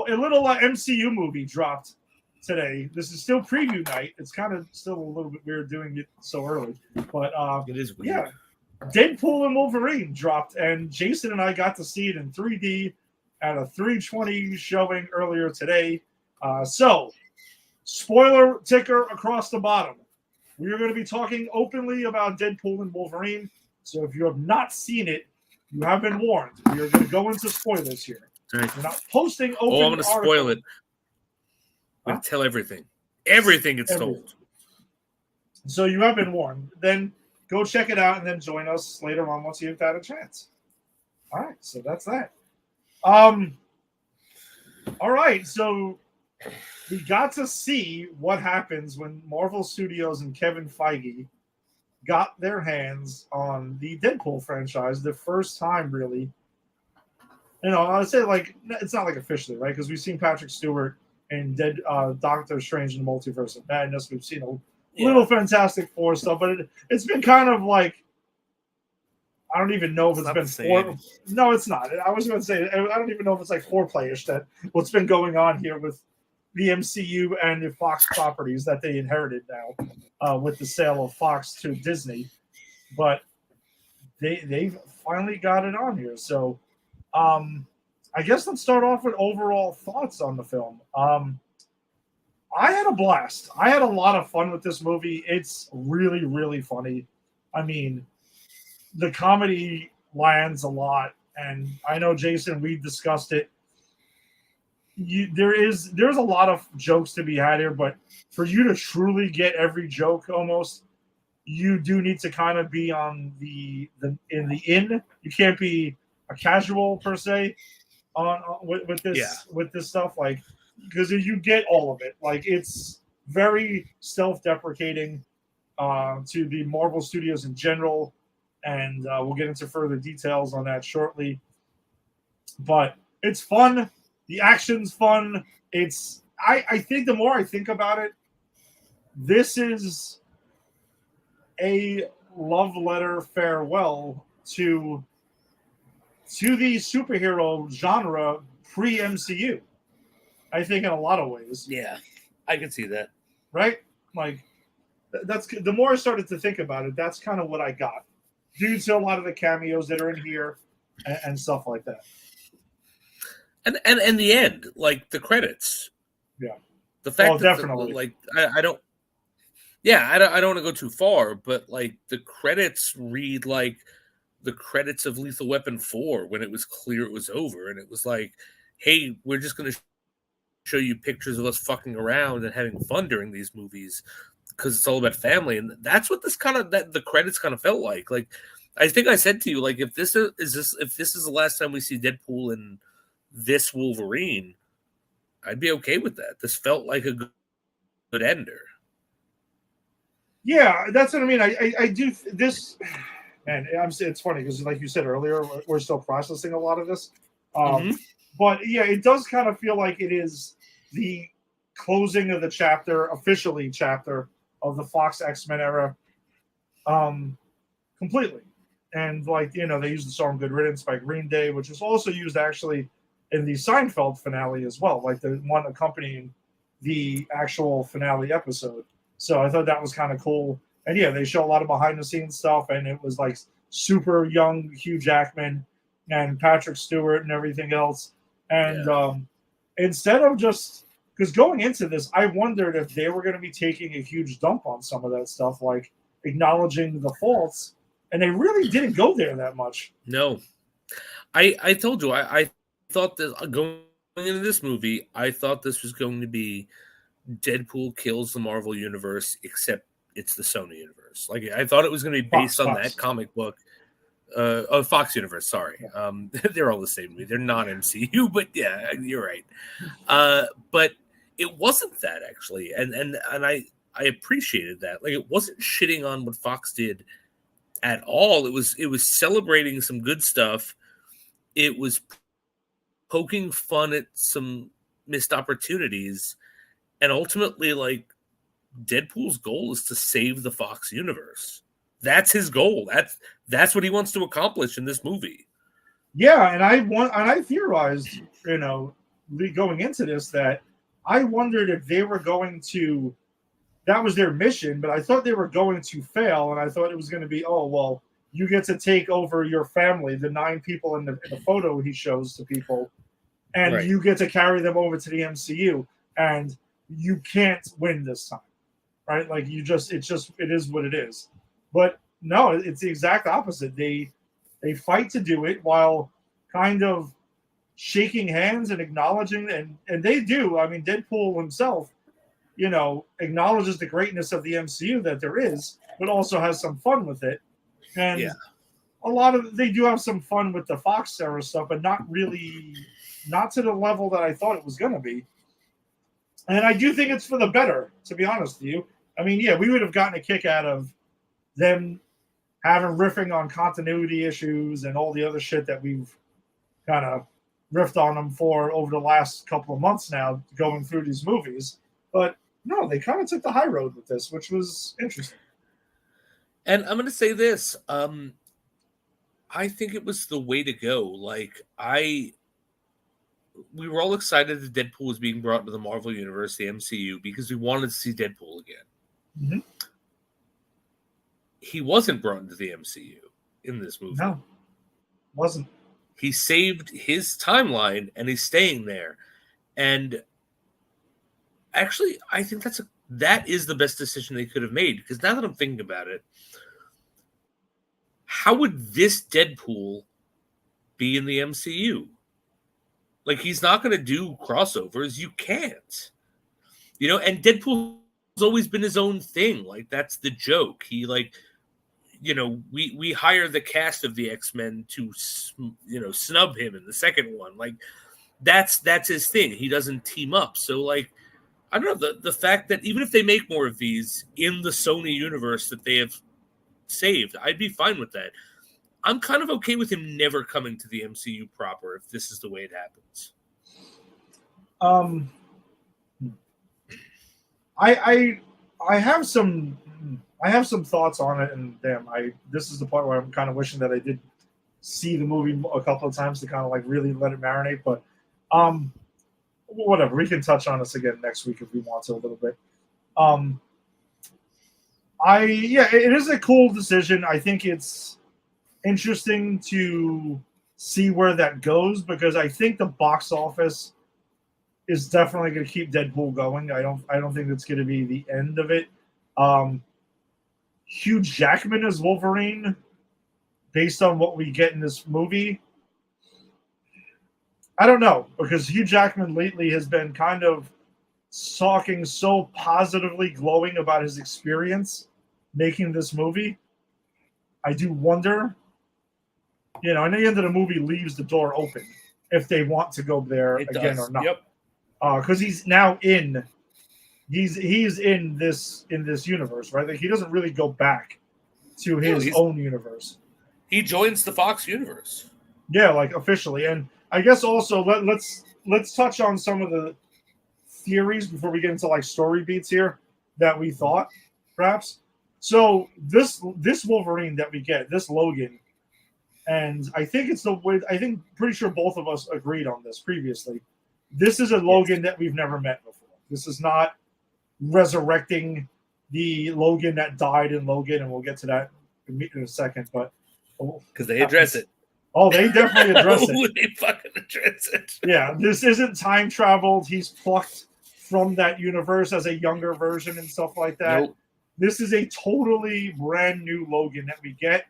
So a little MCU movie dropped today. This is still preview night. It's kind of still a little bit weird doing it so early, but it is weird. Yeah, Deadpool and Wolverine dropped, and Jason and I got to see it in 3D at a 3:20 showing earlier today. So, spoiler ticker across the bottom. We are going to be talking openly about Deadpool and Wolverine. So if you have not seen it, you have been warned. We are going to go into spoilers here. Right. We're not posting open. I'm going to spoil it. I'm going to tell everything. Everything gets told. So you have been warned. Then go check it out and then join us later on once you've had a chance. All right, so that's that. All right, so we got to see what happens when Marvel Studios and Kevin Feige got their hands on the Deadpool franchise the first time, really. You know, I would say, like, it's not like officially, right? Because we've seen Patrick Stewart in Doctor Strange in the Multiverse of Madness. We've seen a little Fantastic Four stuff, but it's been kind of like, I don't even know if it's been four. No, it's not. I was going to say, I don't even know if it's like foreplay-ish that what's been going on here with the MCU and the Fox properties that they inherited now with the sale of Fox to Disney. But they've finally got it on here. So I guess let's start off with overall thoughts on the film. I had a blast. I had a lot of fun with this movie. It's really, really funny. I mean, the comedy lands a lot. And I know, Jason, we discussed it. There's a lot of jokes to be had here, but for you to truly get every joke almost, you do need to kind of be on the in. You can't be a casual per se with this stuff, like, because you get all of it. Like, it's very self-deprecating to the Marvel Studios in general, and we'll get into further details on that shortly. But it's fun. The action's fun. I think the more I think about it, this is a love letter farewell to the superhero genre pre-MCU. I think in a lot of ways. Yeah, I can see that. Right? Like, that's the more I started to think about it, that's kind of what I got. Due to a lot of the cameos that are in here and stuff like that. And the end, like the credits. Yeah. The fact that definitely. I don't want to go too far, but like the credits read like the credits of Lethal Weapon 4 when it was clear it was over, and it was like, hey, we're just going to show you pictures of us fucking around and having fun during these movies because it's all about family. And that's what the credits kind of felt like. Like, I think I said to you, like, if this is the last time we see Deadpool and this Wolverine, I'd be okay with that. This felt like a good ender. Yeah, that's what I mean. I do this, man. It's funny because, like you said earlier, we're still processing a lot of this. But yeah, it does kind of feel like it is the closing of the chapter of the Fox X-Men era, completely. And like, you know, they used the song "Good Riddance" by Green Day, which is also used actually in the Seinfeld finale as well, like the one accompanying the actual finale episode. So I thought that was kind of cool. And yeah, they show a lot of behind the scenes stuff, and it was like super young Hugh Jackman and Patrick Stewart and everything else. And instead of just, because going into this, I wondered if they were going to be taking a huge dump on some of that stuff, like acknowledging the faults, and they really didn't go there that much. No, I told you, I thought that going into this movie, I thought this was going to be Deadpool kills the Marvel universe, except it's the Sony universe. Like, I thought it was going to be based on that comic book. Fox universe, sorry. They're all the same to me. They're not MCU, but yeah, you're right. But it wasn't that, actually. And I appreciated that. Like, it wasn't shitting on what Fox did at all. It was celebrating some good stuff. It was poking fun at some missed opportunities. And ultimately, like, Deadpool's goal is to save the Fox universe. That's his goal. That's what he wants to accomplish in this movie. Yeah, and I theorized, you know, going into this that I wondered if they were going to, that was their mission, but I thought they were going to fail, and I thought it was going to be, oh, well, you get to take over your family, the 9 people in the photo he shows to people, and Right. you get to carry them over to the MCU, and you can't win this time, right? Like it is what it is. But no, it's the exact opposite. They fight to do it while kind of shaking hands and acknowledging, and they do. I mean, Deadpool himself, acknowledges the greatness of the MCU that there is, but also has some fun with it. And Yeah. they do have some fun with the Fox era stuff, but not to the level that I thought it was going to be. And I do think it's for the better, to be honest with you. I mean, yeah, we would have gotten a kick out of them having riffing on continuity issues and all the other shit that we've kind of riffed on them for over the last couple of months now, going through these movies. But no, they kind of took the high road with this, which was interesting. And I'm going to say this. I think it was the way to go. Like, we were all excited that Deadpool was being brought into the Marvel Universe, the MCU, because we wanted to see Deadpool again. Mm-hmm. He wasn't brought into the MCU in this movie. No, wasn't. He saved his timeline, and he's staying there. And actually, I think that is the best decision they could have made, because now that I'm thinking about it, how would this Deadpool be in the MCU? Like, he's not going to do crossovers. You can't. And Deadpool's always been his own thing. Like, that's the joke. He, we hire the cast of the X-Men to, snub him in the second one. Like, that's his thing. He doesn't team up. So, like, I don't know, the fact that even if they make more of these in the Sony universe that they have saved, I'd be fine with that. I'm kind of okay with him never coming to the MCU proper if this is the way it happens. I have some thoughts on it, and damn, this is the part where I'm kind of wishing that I did see the movie a couple of times to kind of like really let it marinate. But whatever, we can touch on this again next week if we want to a little bit. It is a cool decision. I think it's interesting to see where that goes, because I think the box office is definitely going to keep Deadpool going. I don't think it's going to be the end of it. Hugh Jackman as Wolverine, based on what we get in this movie, I don't know, because Hugh Jackman lately has been kind of talking so positively, glowing about his experience making this movie. I do wonder, and the end of the movie leaves the door open if they want to go there again or not. Yep. Because he's now in this universe, right? Like, he doesn't really go back to his own universe. He joins the Fox universe. Yeah, like officially. And I guess also let's touch on some of the theories before we get into like story beats here that we thought, perhaps. So this Wolverine that we get, this Logan, and I think pretty sure both of us agreed on this previously. This is a Logan that we've never met before. This is not resurrecting the Logan that died in Logan, and we'll get to that in a second. But because they address it. Oh, they definitely address it. They fucking address it. Yeah, this isn't time traveled. He's plucked from that universe as a younger version and stuff like that. Nope. This is a totally brand new Logan that we get.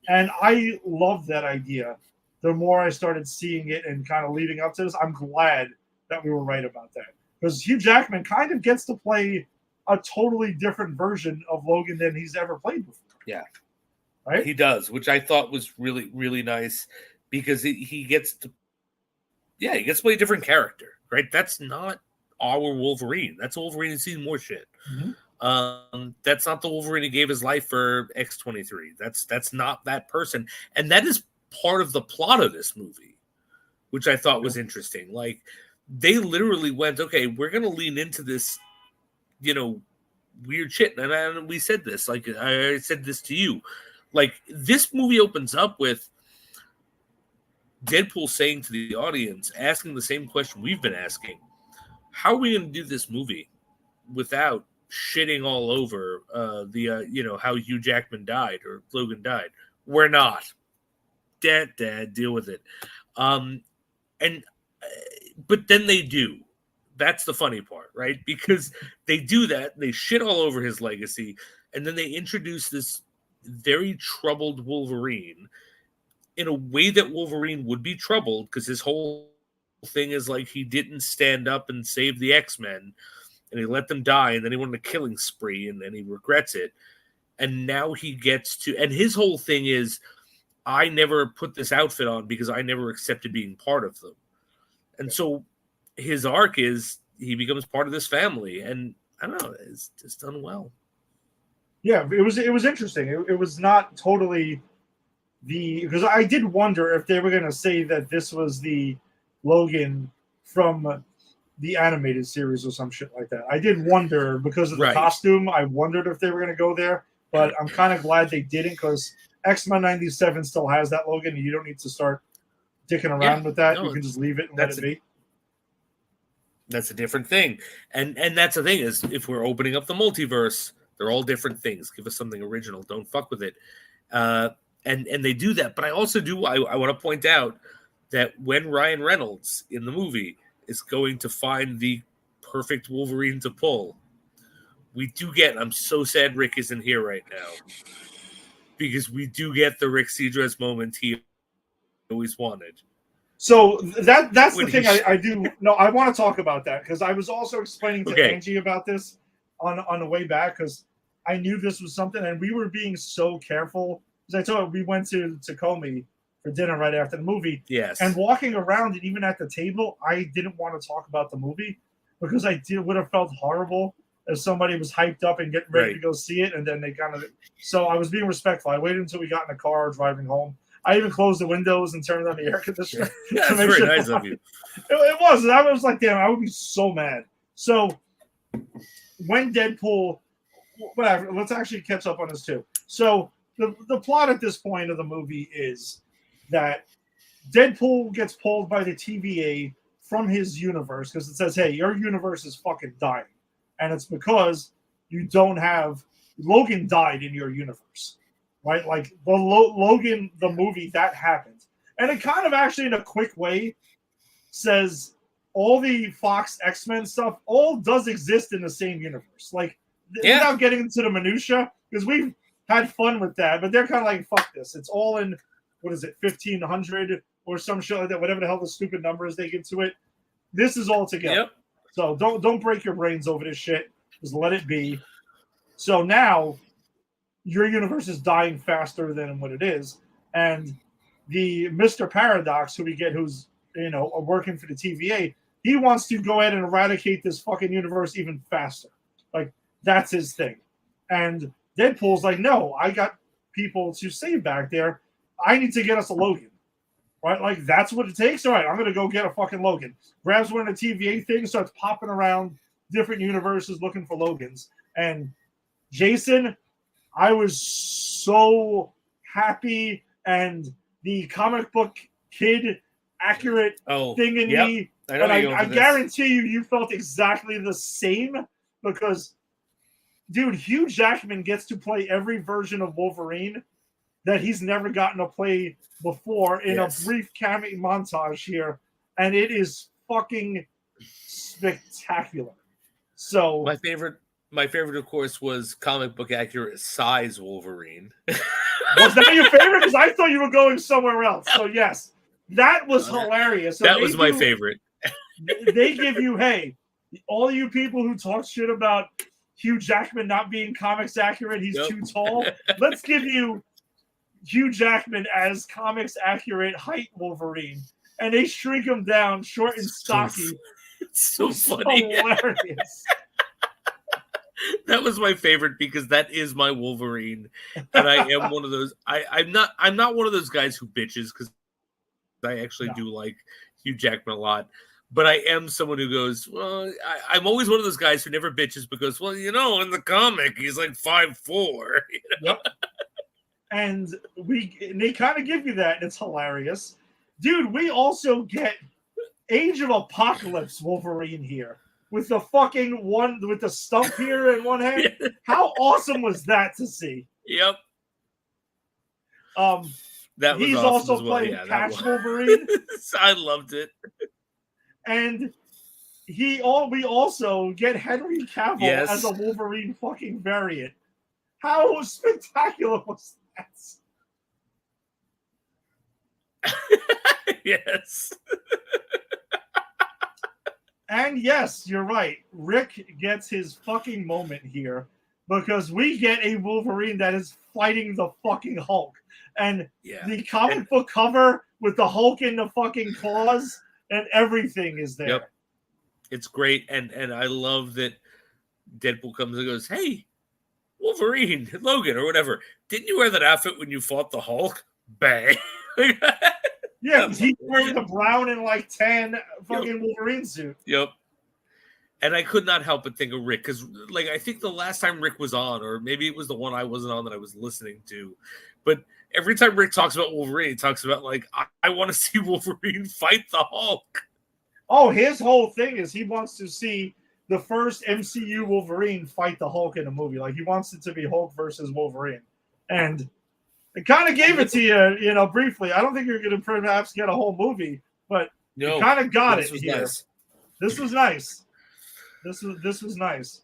And I love that idea. The more I started seeing it and kind of leading up to this, I'm glad that we were right about that. Because Hugh Jackman kind of gets to play a totally different version of Logan than he's ever played before. Yeah. Right? He does, which I thought was really, really nice, because he gets to play a different character, right? That's not our Wolverine. That's a Wolverine who's seen more shit. Mm-hmm. That's not the Wolverine who gave his life for X-23. That's not that person. And that is part of the plot of this movie, which I thought was interesting. Like, they literally went, okay, we're going to lean into this, weird shit. And we said this, like, I said this to you. Like, this movie opens up with Deadpool saying to the audience, asking the same question we've been asking: how are we going to do this movie without shitting all over how Hugh Jackman died or Logan died? We're not. Dad, deal with it. And but then they do. That's the funny part, right? Because they do that, they shit all over his legacy, and then they introduce this very troubled Wolverine in a way that Wolverine would be troubled, because his whole thing is like he didn't stand up and save the X-Men, and he let them die, and then he went on a killing spree, and then he regrets it. And now he gets to, and his whole thing is, I never put this outfit on because I never accepted being part of them. And so his arc is he becomes part of this family, and I don't know, it's just done well. Yeah, it was interesting. It was not totally because I did wonder if they were going to say that this was the Logan from the animated series or some shit like that. I did wonder because of the costume. I wondered if they were going to go there, but I'm kind of glad they didn't, because X-Men 97 still has that Logan, and you don't need to start dicking around with that. You can just leave it and let it be. That's a different thing. And that's the thing, is if we're opening up the multiverse, they're all different things. Give us something original. Don't fuck with it. And they do that. But I also do, I want to point out that when Ryan Reynolds in the movie is going to find the perfect Wolverine to pull, we do get, I'm so sad Rick isn't here right now, because we do get the Rick Seedress moment he always wanted. So that's the thing I do. No, I want to talk about that, because I was also explaining to Angie about this on the way back, because I knew this was something, and we were being so careful. Because I told her we went to Tacoma for dinner right after the movie. Yes. And walking around, and even at the table, I didn't want to talk about the movie, because would have felt horrible if somebody was hyped up and getting ready to go see it, and then they kind of. So I was being respectful. I waited until we got in the car driving home. I even closed the windows and turned on the air conditioner. That's very nice of you. It was. And I was like, damn, I would be so mad. So when Deadpool, whatever, let's actually catch up on this too. So the plot at this point of the movie is that Deadpool gets pulled by the TVA from his universe, because it says, hey, your universe is fucking dying. And it's because you don't have, Logan died in your universe. Right, like the Logan, the movie, that happened, and it kind of actually, in a quick way, says all the Fox X-Men stuff all does exist in the same universe. Like, without getting into the minutia, because we've had fun with that, but they're kind of like, fuck this. It's all in, what is it, 1500 or some shit like that. Whatever the hell the stupid numbers they give to it. This is all together. Yep. So don't break your brains over this shit. Just let it be. So now, your universe is dying faster than what it is, and the Mr. Paradox, who we get, who's working for the TVA, he wants to go ahead and eradicate this fucking universe even faster. Like, that's his thing. And Deadpool's like, no, I got people to save back there. I need to get us a Logan. Right? Like, that's what it takes. All right, I'm gonna go get a fucking Logan. Grabs one of the TVA things, starts popping around different universes looking for Logans. And Jason, I was so happy, and the comic book kid accurate thing in me. And I guarantee you felt exactly the same, because, dude, Hugh Jackman gets to play every version of Wolverine that he's never gotten to play before in a brief cameo montage here, and it is fucking spectacular. So my favorite, of course, was comic book accurate size Wolverine. Was that your favorite? Because I thought you were going somewhere else. So, yes, that was hilarious. So that was my favorite. They give you, hey, all you people who talk shit about Hugh Jackman not being comics accurate, he's too tall. Let's give you Hugh Jackman as comics accurate height Wolverine. And they shrink him down short and stocky. It's so funny. Hilarious. That was my favorite, because that is my Wolverine, and I am one of those. I'm not one of those guys who bitches, because I actually do like Hugh Jackman a lot. But I am someone who goes, well, I'm always one of those guys who never bitches, because, well, in the comic he's like 5'4". Yep. And they kind of give you that, and it's hilarious. Dude, we also get Age of Apocalypse Wolverine here with the fucking one with the stump here in one hand. How awesome was that to see? Yep. That was he's awesome also as well. Playing Patch Wolverine. I loved it. And we also get Henry Cavill as a Wolverine fucking variant. How spectacular was that? Yes. And yes, you're right. Rick gets his fucking moment here because we get a Wolverine that is fighting the fucking Hulk. And the comic book cover with the Hulk in the fucking claws and everything is there. Yep. It's great. And I love that Deadpool comes and goes, "Hey, Wolverine, Logan, or whatever. Didn't you wear that outfit when you fought the Hulk?" Bang. Yeah, he's wearing the brown and like tan fucking Wolverine suit. Yep. And I could not help but think of Rick because, like, I think the last time Rick was on, or maybe it was the one I wasn't on that I was listening to, but every time Rick talks about Wolverine, he talks about like, I want to see Wolverine fight the Hulk. Oh, his whole thing is he wants to see the first MCU Wolverine fight the Hulk in a movie. Like he wants it to be Hulk versus Wolverine, and it kind of gave it to you, briefly. I don't think you're going to perhaps get a whole movie, but you kind of got it here. Nice. This was nice. This was nice.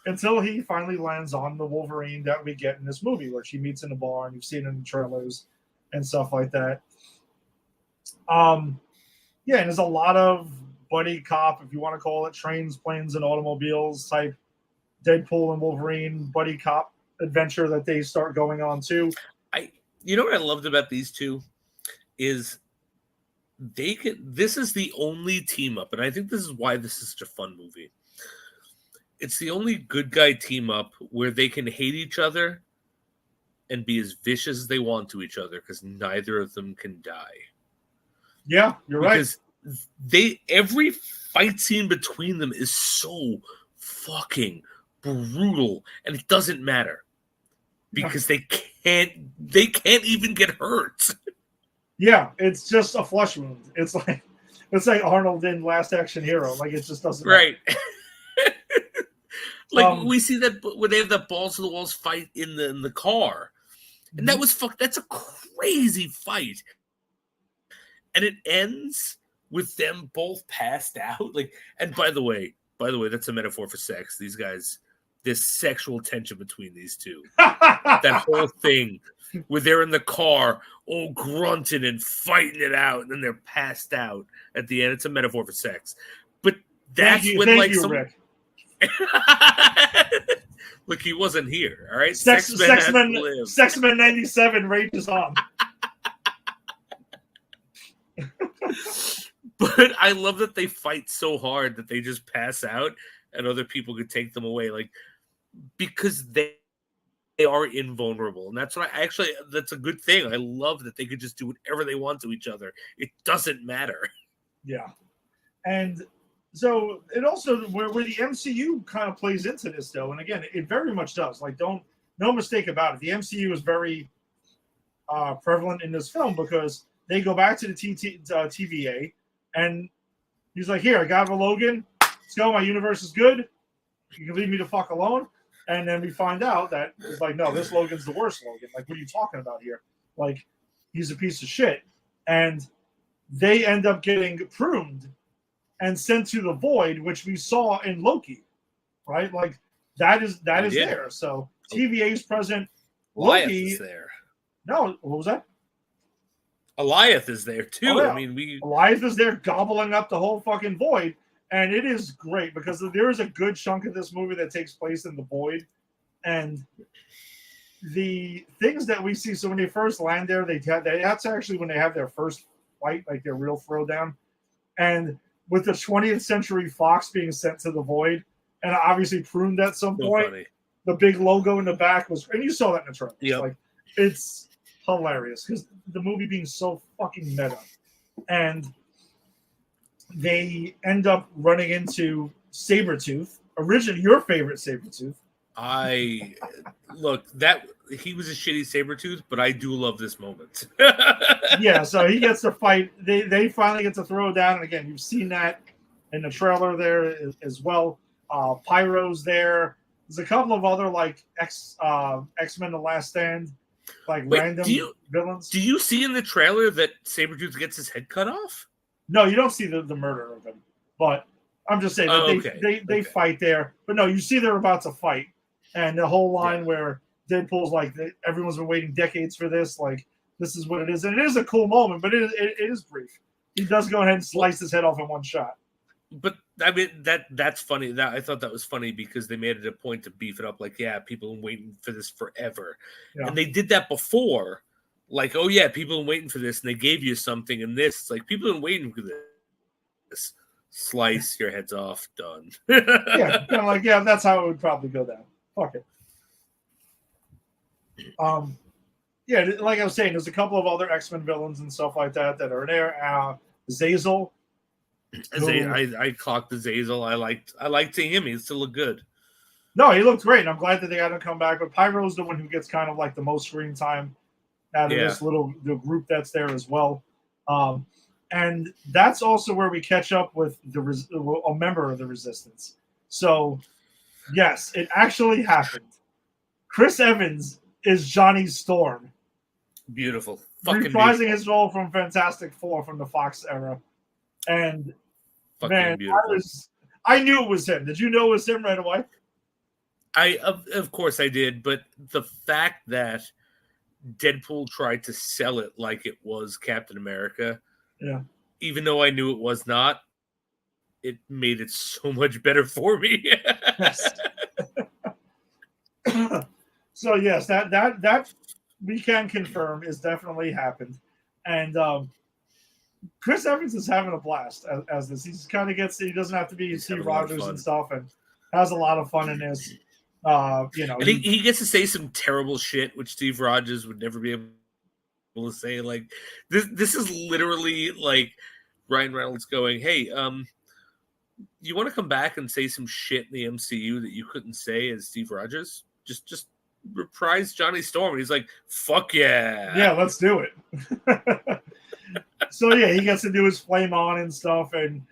Until he finally lands on the Wolverine that we get in this movie, where she meets in the bar, and you've seen it in the trailers and stuff like that. And there's a lot of buddy cop, if you want to call it, trains, planes, and automobiles type Deadpool and Wolverine buddy cop adventure that they start going on too. You know what I loved about these two is this is the only team up, and I think this is why this is such a fun movie. It's the only good guy team up where they can hate each other and be as vicious as they want to each other because neither of them can die. Yeah, you're right. Because every fight scene between them is so fucking brutal, and it doesn't matter because they can't even get hurt. Yeah, it's just a flesh wound. It's like Arnold in Last Action Hero. Like it just doesn't matter. Like we see that when they have that balls to the walls fight in the car, and that was that's a crazy fight, and it ends with them both passed out. Like, and by the way, that's a metaphor for sex. These guys, this sexual tension between these two, that whole thing where they're in the car, all grunting and fighting it out, and then they're passed out at the end. It's a metaphor for sex, but that's Rick. Look, he wasn't here. All right, Sexman 97 rages on. But I love that they fight so hard that they just pass out and other people could take them away, like because they are invulnerable, and that's that's a good thing. I love that they could just do whatever they want to each other. It doesn't matter. Yeah, and so it also where the MCU kind of plays into this though, and again, it very much does. Like, no mistake about it. The MCU is very prevalent in this film because they go back to the TVA, and he's like, "Here, I got a Logan. Let's go. My universe is good. You can leave me the fuck alone." And then we find out that it's like, no, this Logan's the worst Logan. Like, what are you talking about here? Like, he's a piece of shit. And they end up getting pruned and sent to the void, which we saw in Loki, right? Like, that is there. So TVA is present. Goliath Loki is there. No, what was that? Goliath is there too. Oh, yeah. I mean, Goliath is there gobbling up the whole fucking void. And it is great because there is a good chunk of this movie that takes place in the void. And the things that we see, so when they first land there, that's actually when they have their first fight, like their real throwdown. And with the 20th Century Fox being sent to the void and obviously pruned at some point, funny. The big logo in the back was, and you saw that in the trailer. Yep. Like, it's hilarious because the movie being so fucking meta. And they end up running into Sabretooth, originally your favorite Sabretooth. I look that he was a shitty Sabretooth, but I do love this moment. Yeah, so he gets to fight. They finally get to throw down, and again, you've seen that in the trailer there as well. Pyro's there. There's a couple of other like X-Men: The Last Stand, like Wait, random villains. Do you see in the trailer that Sabretooth gets his head cut off? No, you don't see the murder of him, but I'm just saying that they fight there. But no, you see they're about to fight, and the whole line where Deadpool's like, everyone's been waiting decades for this. Like, this is what it is, and it is a cool moment, but it is brief. He does go ahead and slice his head off in one shot. But I mean that's funny. That I thought that was funny because they made it a point to beef it up. Like, yeah, people have been waiting for this forever, and they did that before. Like, oh yeah, people have been waiting for this, and they gave you something, and this, it's like people have been waiting for this. Slice your heads off, done. Yeah, kind of like that's how it would probably go down. Fuck it. Yeah, like I was saying, there's a couple of other X-Men villains and stuff like that are there. Zazel. I clocked the Zazel. I liked seeing him. He still looked good. No, he looked great. I'm glad that they had him come back. But Pyro's the one who gets kind of like the most screen time out of this the group that's there as well. And that's also where we catch up with a member of the Resistance. So, yes, it actually happened. Chris Evans is Johnny Storm. Beautiful. Reprising his role from Fantastic Four from the Fox era. And, man, I knew it was him. Did you know it was him right away? Of course I did, but the fact that Deadpool tried to sell it like it was Captain America, even though I knew it was not, it made it so much better for me. Yes. So yes, that we can confirm is definitely happened, and Chris Evans is having a blast as this. He doesn't have to be Steve Rogers and stuff, and has a lot of fun in this. And he gets to say some terrible shit, which Steve Rogers would never be able to say. Like this is literally like Ryan Reynolds going, "Hey, you want to come back and say some shit in the MCU that you couldn't say as Steve Rogers? Just reprise Johnny Storm." And he's like, "Fuck yeah, yeah, let's do it." So yeah, he gets to do his flame on and stuff, and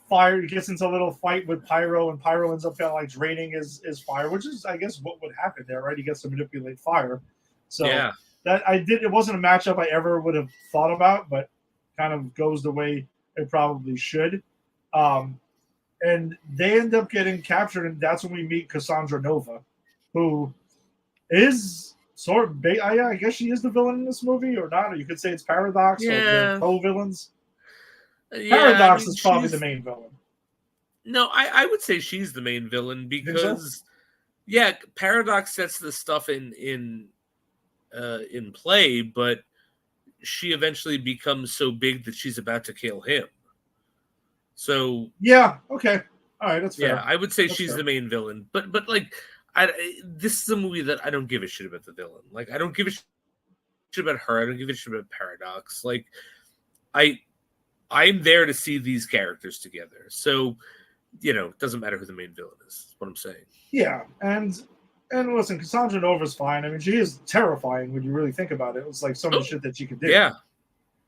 fire. He gets into a little fight with Pyro, and Pyro ends up kind of like draining his fire, which is, I guess, what would happen there, right? He gets to manipulate fire. So that it wasn't a matchup I ever would have thought about, but kind of goes the way it probably should. And they end up getting captured, and that's when we meet Cassandra Nova, who is sort of, I guess she is the villain in this movie, or not? Or you could say it's Paradox or the co-villains. Paradox is probably the main villain. No, I would say she's the main villain because, Paradox sets the stuff in play, but she eventually becomes so big that she's about to kill him. So okay, all right, that's fair. Yeah, I would say she's the main villain, but like, this is a movie that I don't give a shit about the villain. Like, I don't give a shit about her. I don't give a shit about Paradox. Like, I'm there to see these characters together. So, it doesn't matter who the main villain is. That's what I'm saying. Yeah, and listen, Cassandra Nova's fine. I mean, she is terrifying when you really think about it. It's like some of the shit that she could do. Yeah,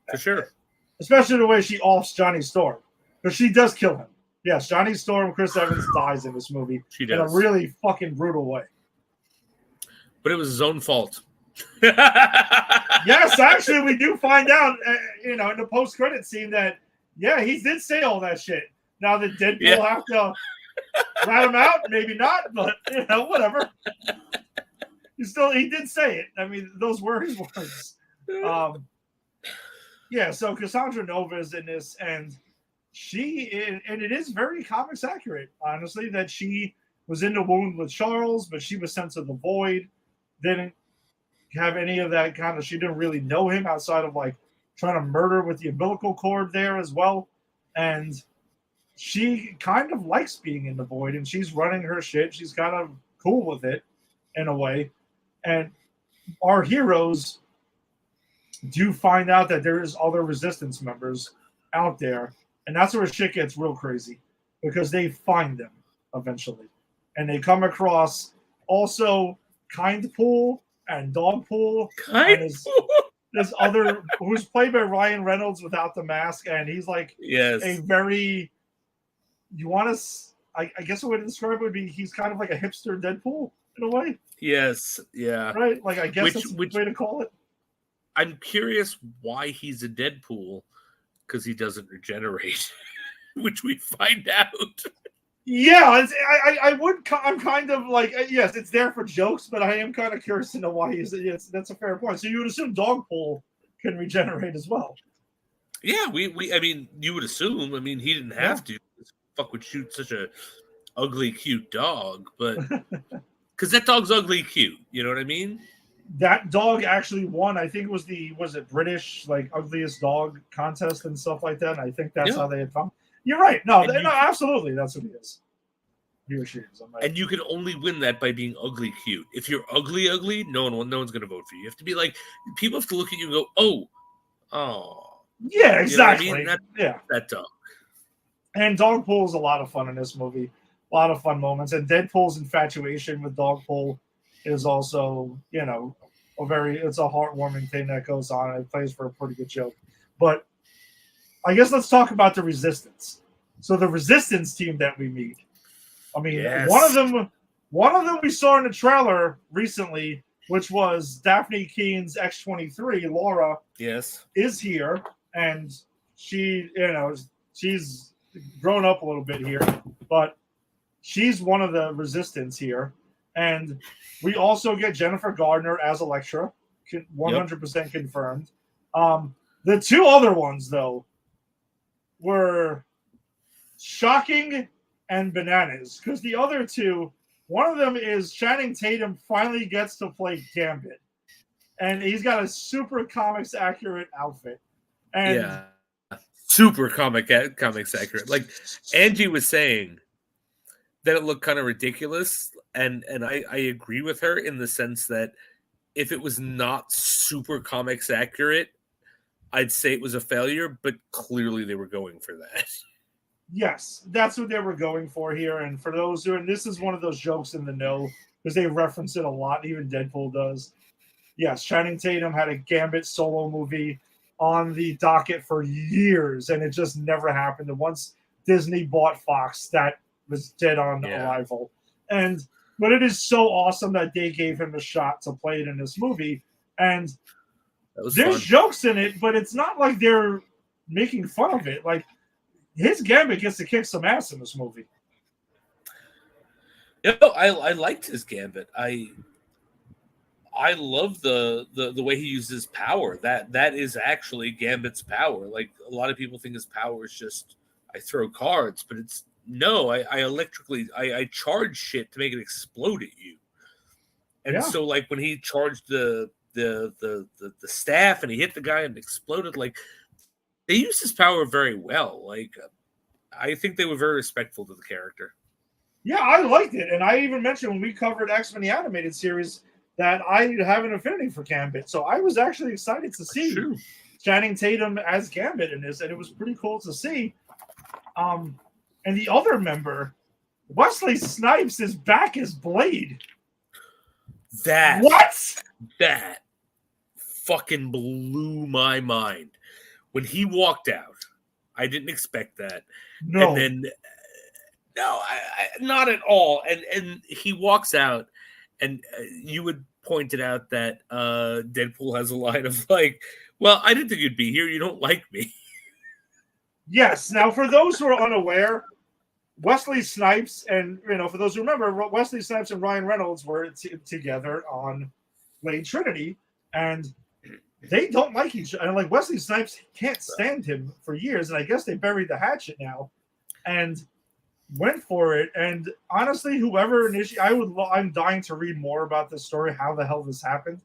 for sure. Especially the way she offs Johnny Storm. But she does kill him. Yes, Johnny Storm, Chris Evans dies in this movie. She does. In a really fucking brutal way. But it was his own fault. Yes, actually, we do find out, in the post-credit scene that, he did say all that shit. Now that Deadpool have to rat him out, maybe not, but, whatever. He did say it. I mean, those were his words. So Cassandra Nova is in this, and it is very comics accurate, honestly, that she was in the wound with Charles, but she was sent to the void, didn't have any of that kind of, she didn't really know him outside of like trying to murder with the umbilical cord there as well. And she kind of likes being in the void, and she's running her shit. She's kind of cool with it in a way. And our heroes do find out that there is other resistance members out there. And that's where shit gets real crazy, because they find them eventually. and they come across also Kindpool and Dogpool, and Kind. this other who's played by Ryan Reynolds without the mask, and he's like Yes. a very I guess a way to describe it would be he's kind of like a hipster Deadpool in a way. Yes. Yeah. Right? Like I guess that's the way to call it. I'm curious why he's a Deadpool, because he doesn't regenerate, which we find out. Yeah, I'm kind of like, yes, it's there for jokes, but I am kind of curious to know why he's. Yes, that's a fair point. So you would assume Dogpool can regenerate as well. Yeah, I mean, you would assume. I mean, he didn't have to. Fuck would shoot such a ugly, cute dog, but because that dog's ugly, cute. You know what I mean? That dog actually won. I think it was it British like ugliest dog contest and stuff like that. And I think that's how they had found. You're right. No, absolutely, that's what he is. He or she is. And you can only win that by being ugly, cute. If you're ugly, no one's going to vote for you. You have to be like, people have to look at you and go, oh. Yeah, exactly. You know what I mean? That dog. And Dogpool is a lot of fun in this movie. A lot of fun moments. And Deadpool's infatuation with Dogpool is also, you know, it's a heartwarming thing that goes on. It plays for a pretty good joke. But I guess let's talk about the Resistance. So the Resistance team that we meet. I mean, one of them we saw in the trailer recently, which was Daphne Keene's X-23, Laura. Yes. Is here, and she, she's grown up a little bit here, but she's one of the Resistance here. And we also get Jennifer Gardner as Elektra, 100% confirmed. The two other ones, though, were shocking and bananas, because the other two, one of them is Channing Tatum finally gets to play Gambit, and he's got a super comics accurate outfit. And super comics accurate. Like Angie was saying that it looked kind of ridiculous, and I agree with her in the sense that if it was not super comics accurate, I'd say it was a failure, but clearly they were going for that. Yes, that's what they were going for here. And for those and this is one of those jokes in the know, because they reference it a lot, even Deadpool does. Yes, Channing Tatum had a Gambit solo movie on the docket for years, and it just never happened. And once Disney bought Fox, that was dead on arrival. But it is so awesome that they gave him a shot to play it in this movie. And there's jokes in it, but it's not like they're making fun of it. Like, his Gambit gets to kick some ass in this movie. I liked his Gambit. I love the way he uses power. That is actually Gambit's power. Like, a lot of people think his power is just I throw cards, but it's no. I electrically I charge shit to make it explode at you. And so, like, when he charged the staff and he hit the guy and exploded, like, they used his power very well. Like, I think they were very respectful to the character. Yeah, I liked it. And I even mentioned when we covered X-Men the Animated Series that I have an affinity for Gambit. So I was actually excited to see Channing Tatum as Gambit in this, and it was pretty cool to see. And the other member, Wesley Snipes, is back as Blade. That fucking blew my mind. When he walked out, I didn't expect that. No. And then, not at all. And he walks out, and you would pointed out that Deadpool has a line of like, well, I didn't think you'd be here. You don't like me. Yes. Now, for those who are unaware, Wesley Snipes and, for those who remember, Wesley Snipes and Ryan Reynolds were together on Blade Trinity, and they don't like each other. And like Wesley Snipes can't stand him for years, and I guess they buried the hatchet now and went for it. And honestly, whoever initiated, I'm dying to read more about this story, how the hell this happened.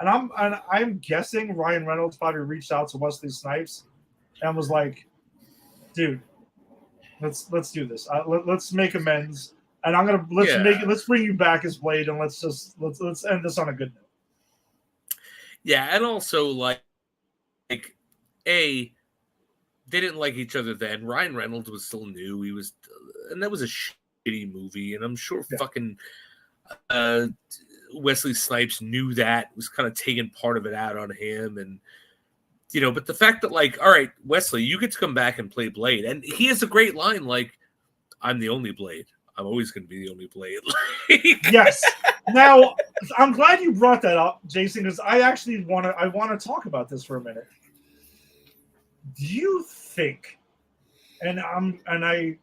And I'm guessing Ryan Reynolds probably reached out to Wesley Snipes and was like, dude, let's do this. Let's make amends. And let's bring you back as Blade, and let's end this on a good note. Yeah, and also like they didn't like each other then. Ryan Reynolds was still new. And that was a shitty movie, and I'm sure Yeah. fucking Wesley Snipes knew that, was kind of taking part of it out on him, and but the fact that, like, all right, Wesley, you get to come back and play Blade, and he has a great line, like, I'm the only Blade. I'm always going to be the only Blade. Yes. Now, I'm glad you brought that up, Jason, because I actually want to talk about this for a minute. Do you think, and I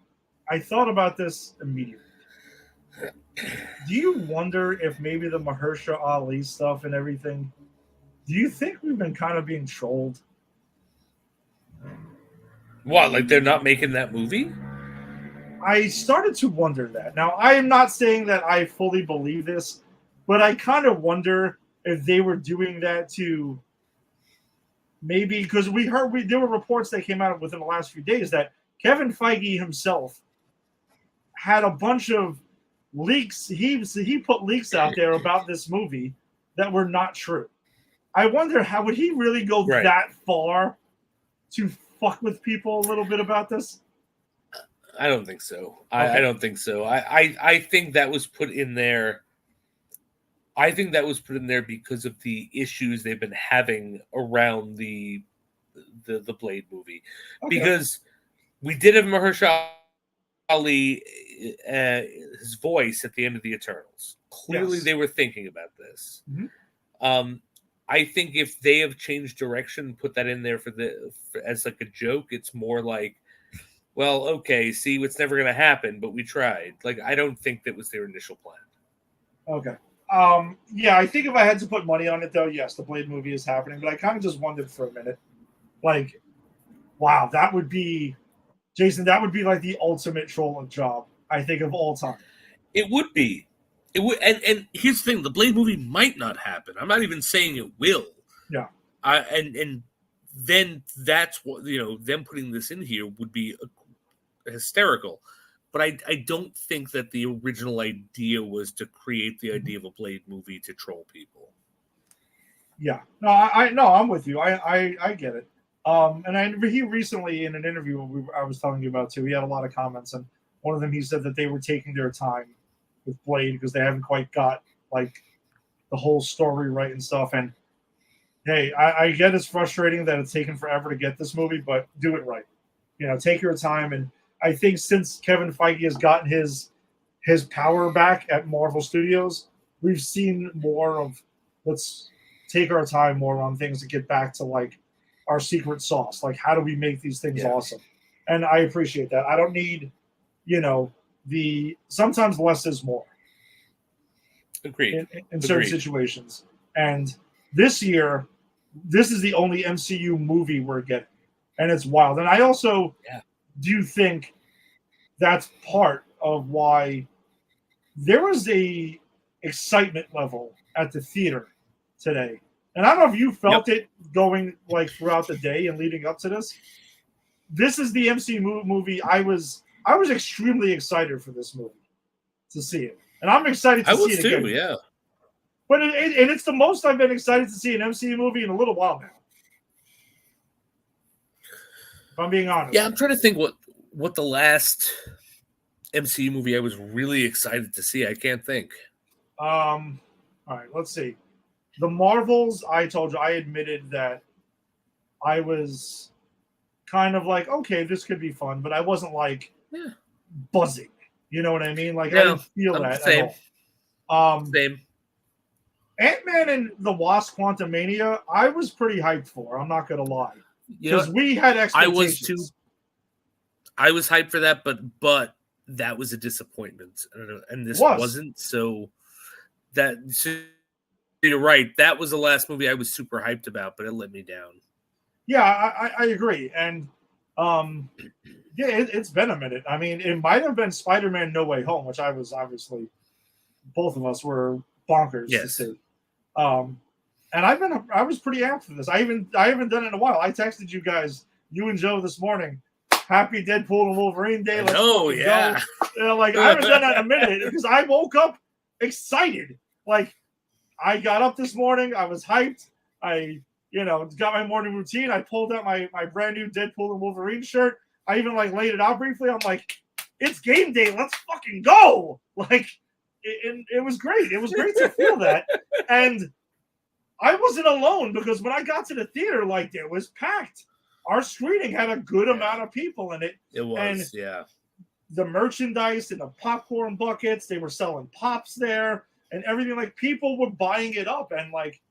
thought about this immediately. Do you wonder if maybe the Mahershala Ali stuff and everything, do you think we've been kind of being trolled? What, like they're not making that movie? I started to wonder that. Now, I am not saying that I fully believe this, but I kind of wonder if they were doing that to maybe, because there were reports that came out within the last few days that Kevin Feige himself had a bunch of leaks. He put leaks out there about this movie that were not true. I wonder how would he really go that far to fuck with people a little bit about this? I don't think so. Okay. I don't think so. I think that was put in there. I think that was put in there because of the issues they've been having around the Blade movie. Okay. Because we did have Mahershala Ali, his voice at the end of the Eternals. Clearly, they were thinking about this. Mm-hmm. I think if they have changed direction, put that in there as like a joke, it's more like, well, okay, see, it's never going to happen, but we tried. Like, I don't think that was their initial plan. Okay. Yeah, I think if I had to put money on it, though, yes, the Blade movie is happening. But I kind of just wondered for a minute, like, wow, that would be, Jason, that would be like the ultimate trolling job, I think, of all time. It would be. It would, and here's the thing: the Blade movie might not happen. I'm not even saying it will. Yeah. And then that's what them putting this in here would be hysterical. But I don't think that the original idea was to create the idea of a Blade movie to troll people. Yeah. No, I'm with you. I get it. And he recently, in an interview I was telling you about too, he had a lot of comments, and one of them he said that they were taking their time with Blade because they haven't quite got like the whole story right and stuff. And hey, I get it's frustrating that it's taken forever to get this movie, but do it right. Take your time. And I think since Kevin Feige has gotten his power back at Marvel Studios, we've seen more of let's take our time more on things to get back to like our secret sauce. Like, how do we make these things awesome? And I appreciate that. I don't need, sometimes less is more. Agreed. In certain situations. And this year, this is the only MCU movie we're getting. And it's wild. And I also do think that's part of why there was a excitement level at the theater today. And I don't know if you felt it going like throughout the day and leading up to this. This is the MCU movie. I was extremely excited for this movie to see it. And I'm excited to see it again. Too, yeah. But it's the most I've been excited to see an MCU movie in a little while now. If I'm being honest. Yeah, I'm trying to think what the last MCU movie I was really excited to see. I can't think. All right, let's see. The Marvels, I told you, I admitted that I was kind of like, okay, this could be fun, but I wasn't like buzzing. You know what I mean? Like, I didn't feel that same. at all. Same. Ant-Man and the Wasp: Quantumania, I was pretty hyped for. I'm not going to lie. Because we had expectations. I was too. I was hyped for that, but that was a disappointment. And this wasn't. So you're right. That was the last movie I was super hyped about, but it let me down. Yeah, I agree. And it's been a minute. I mean, it might have been Spider-Man No Way Home, which I was obviously, both of us were bonkers to see. And I was pretty amped for this. I haven't done it in a while. I texted you guys, you and Joe this morning. Happy Deadpool and Wolverine Day. Let's go. Like, I haven't done that in a minute because I woke up excited. Like, I got up this morning. I was hyped. I, got my morning routine. I pulled out my brand new Deadpool and Wolverine shirt. I even like laid it out briefly. I'm like, it's game day. Let's fucking go. Like, it was great. It was great to feel that. And I wasn't alone because when I got to the theater, like, it was packed. Our screening had a good amount of people in it. It was, and the merchandise and the popcorn buckets, they were selling pops there and everything. Like, people were buying it up, and like,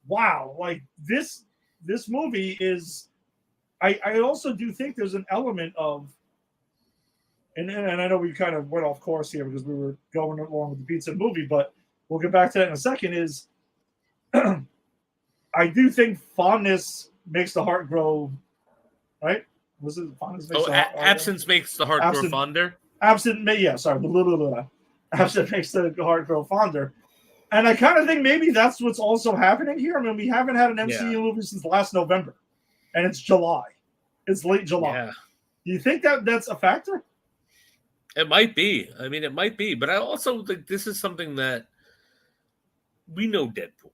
wow, like this movie is. I also do think there's an element of, and I know we kind of went off course here because we were going along with the pizza movie, but we'll get back to that in a second. Is I do think fondness makes the heart grow, right? Was it fondness makes the heart absence makes the heart grow fonder? Absent makes the heart grow fonder. And I kind of think maybe that's what's also happening here. I mean, we haven't had an MCU movie since last November, and it's July. It's late July. Yeah. Do you think that's a factor? It might be. I mean, it might be. But I also think this is something that we know Deadpool.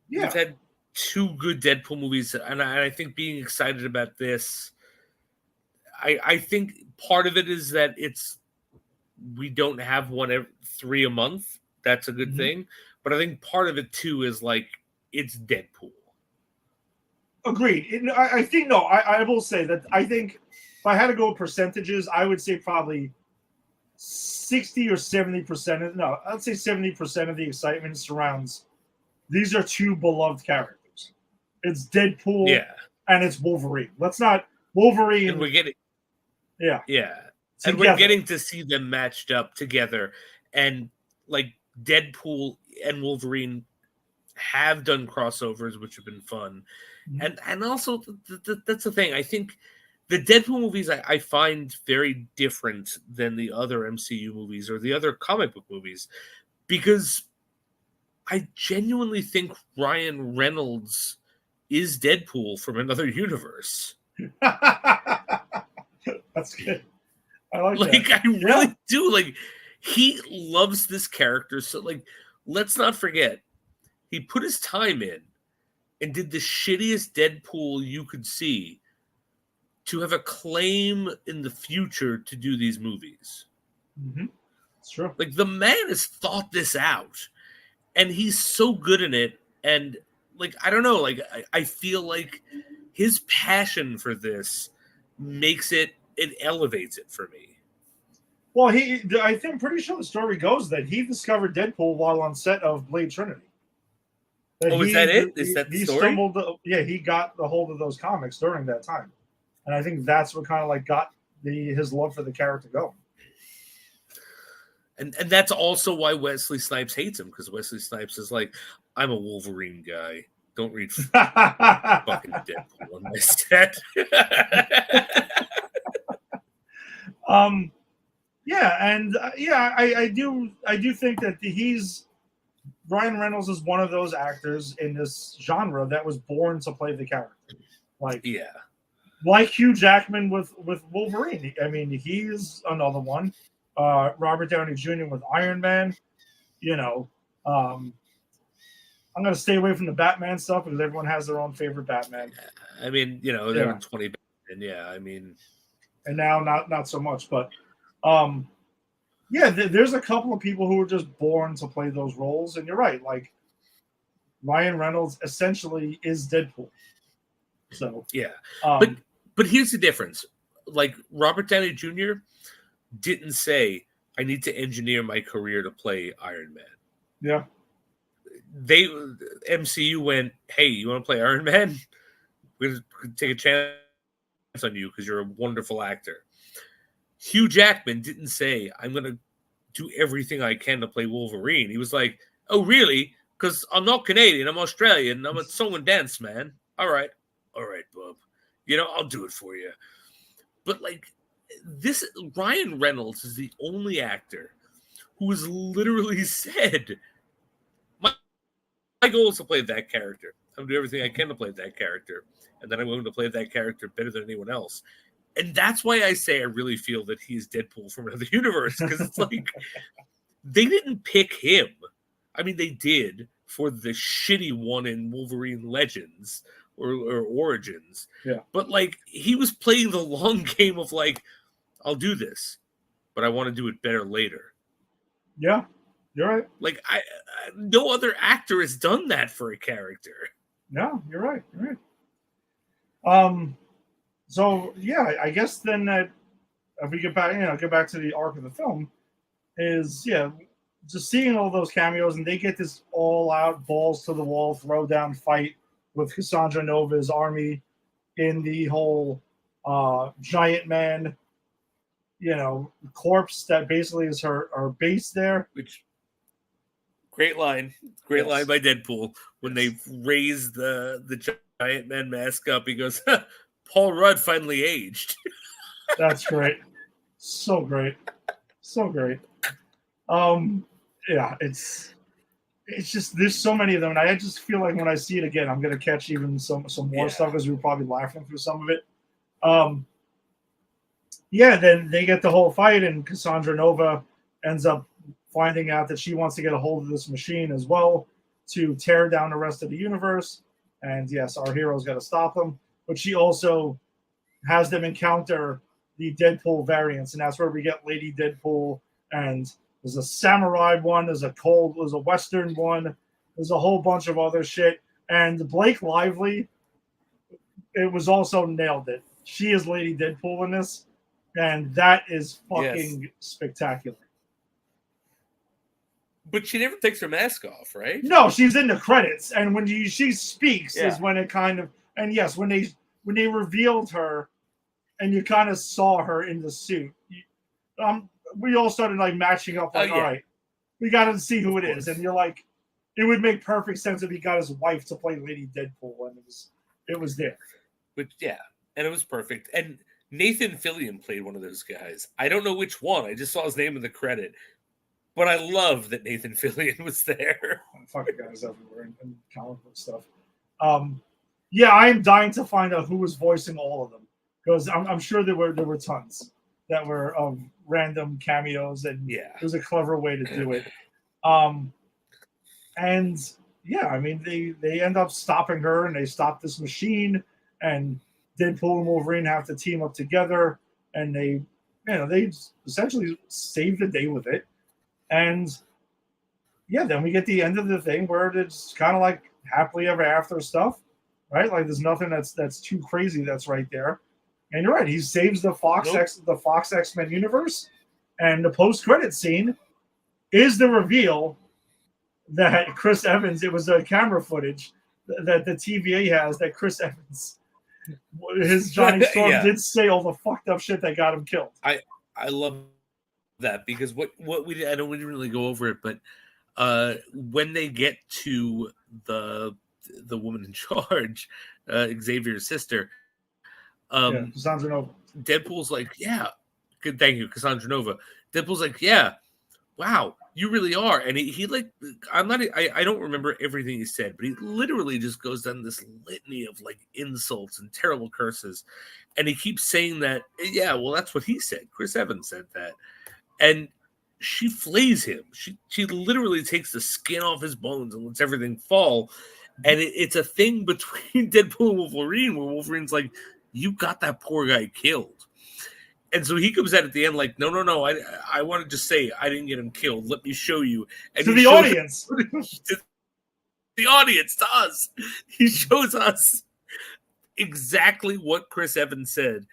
Yeah. We've had 2 good Deadpool movies, and I think being excited about this, I think part of it is that we don't have one every 3 a month. That's a good thing. But I think part of it, too, is like it's Deadpool. Agreed. I think, no, I will say that I think if I had to go with percentages, I would say probably 60 or 70%. No, I'd say 70% of the excitement surrounds these are 2 beloved characters. It's Deadpool and it's Wolverine. Let's not Wolverine. And we're getting together. And we're getting to see them matched up together. And like Deadpool and Wolverine have done crossovers, which have been fun. And also that's the thing. I think the Deadpool movies I find very different than the other MCU movies or the other comic book movies, because I genuinely think Ryan Reynolds is Deadpool from another universe. That's good. I like that. I really do. Like, he loves this character. So, like, let's not forget, he put his time in and did the shittiest Deadpool you could see to have a claim in the future to do these movies. It's true. Like, the man has thought this out, and he's so good in it. And, like, I don't know, like, I feel like his passion for this makes it elevates it for me. Well, I think pretty sure the story goes that he discovered Deadpool while on set of Blade Trinity. Is that it? Is that the story? He got a hold of those comics during that time. And I think that's what kind of like got his love for the character going. And that's also why Wesley Snipes hates him, because Wesley Snipes is like, I'm a Wolverine guy. Don't read fucking Deadpool on my set. I do think that Ryan Reynolds is one of those actors in this genre that was born to play the character. Like Hugh Jackman with Wolverine. I mean, he's another one. Robert Downey Jr. with Iron Man. You know, I'm going to stay away from the Batman stuff because everyone has their own favorite Batman. I mean, you know, there were 20 Batman. I mean, and now not so much, but there's a couple of people who were just born to play those roles, and you're right. Like Ryan Reynolds essentially is Deadpool. So but here's the difference. Like Robert Downey Jr. didn't say, I need to engineer my career to play Iron Man. Yeah. MCU went, hey, you want to play Iron Man? We're going to take a chance on you because you're a wonderful actor. Hugh Jackman didn't say, I'm going to do everything I can to play Wolverine. He was like, oh, really? Because I'm not Canadian. I'm Australian. I'm a song and dance man. All right, bub. You know, I'll do it for you. But, like, this Ryan Reynolds is the only actor who has literally said, my goal is to play that character. I'm going to do everything I can to play that character. And then I'm going to play that character better than anyone else. And that's why I say I really feel that he's Deadpool from another universe. Because it's like, they didn't pick him. I mean, they did for the shitty one in Wolverine Legends or Origins. Yeah. But, like, he was playing the long game of, like, I'll do this. but I want to do it better later. Yeah, you're right. Like no other actor has done that for a character. No, you're right. You're right. So yeah, I guess then that if we get back to the arc of the film, is just seeing all those cameos, and they get this all out balls to the wall throw down fight with Cassandra Nova's army in the whole giant man, corpse that basically is her base there. Which great line by Deadpool when they raise the giant man mask up. He goes, Paul Rudd finally aged. That's great. So great. So great. Yeah, it's just there's so many of them, and I just feel like when I see it again, I'm gonna catch even some more stuff because we were probably laughing through some of it. Then they get the whole fight, and Cassandra Nova ends up finding out that she wants to get a hold of this machine as well to tear down the rest of the universe. And yes, our hero's got to stop them, but she also has them encounter the Deadpool variants, and that's where we get Lady Deadpool, and there's a samurai one, there's a Western one, there's a whole bunch of other shit. And Blake Lively, it was also nailed it. She is Lady Deadpool in this, and that is fucking spectacular. But she never takes her mask off, right? No, she's in the credits, and when she speaks is when it kind of, and yes, when they revealed her, and you kind of saw her in the suit, we all started like matching up, like, all right, we got to see who it is, and you're like, it would make perfect sense if he got his wife to play Lady Deadpool, and it was there. But and it was perfect. And Nathan Fillion played one of those guys. I don't know which one. I just saw his name in the credit. But I love that Nathan Fillion was there. Fucking guys everywhere in comic book stuff. I'm dying to find out who was voicing all of them, because I'm sure there were tons that were random cameos, and it was a clever way to do it. They end up stopping her, and they stop this machine, and Deadpool and Wolverine have to team up together, and they essentially save the day with it. And then we get the end of the thing where it's kind of like happily ever after stuff, right? Like there's nothing that's too crazy that's right there. And you're right, he saves the Fox X-Men universe, and the post-credit scene is the reveal that Chris Evans, it was a camera footage that the TVA has, that Chris Evans, his Johnny Storm did say all the fucked up shit that got him killed. I love that, because what we didn't really go over it, but when they get to the woman in charge, Xavier's sister, Cassandra Nova, Deadpool's like, good, thank you, Cassandra Nova. Deadpool's like, wow, you really are. And he like, I don't remember everything he said, but he literally just goes down this litany of like insults and terrible curses, and he keeps saying that, well, that's what he said. Chris Evans said that. And she flays him. She literally takes the skin off his bones and lets everything fall. And it's a thing between Deadpool and Wolverine, where Wolverine's like, you got that poor guy killed. And so he comes out at the end like, no, I want to just say I didn't get him killed. Let me show you. And to the audience. To the audience, to us. He shows us exactly what Chris Evans said.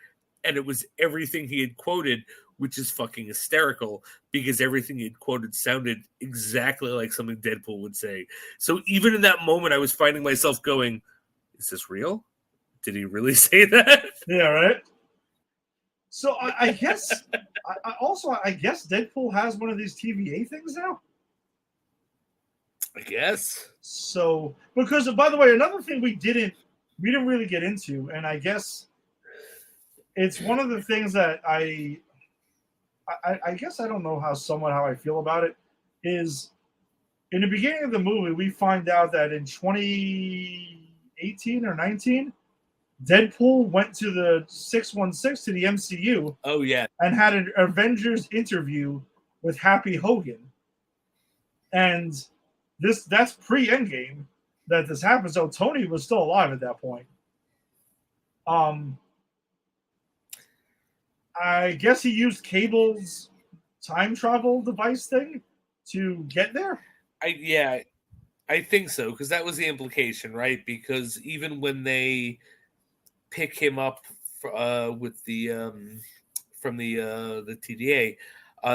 And it was everything he had quoted, which is fucking hysterical, because everything he had quoted sounded exactly like something Deadpool would say. So even in that moment, I was finding myself going, is this real? Did he really say that? Yeah, right? So I guess I guess Deadpool has one of these TVA things now. I guess. So, because by the way, another thing we didn't really get into, and I guess it's one of the things that I guess I don't know how I feel about it, is in the beginning of the movie, we find out that in 2018 or 19, Deadpool went to the 616 to the MCU. Oh, yeah. And had an Avengers interview with Happy Hogan. And that's pre-Endgame that this happened. So Tony was still alive at that point. I guess he used Cable's time travel device thing to get there? I think so, because that was the implication, right? Because even when they pick him up with the from the TDA,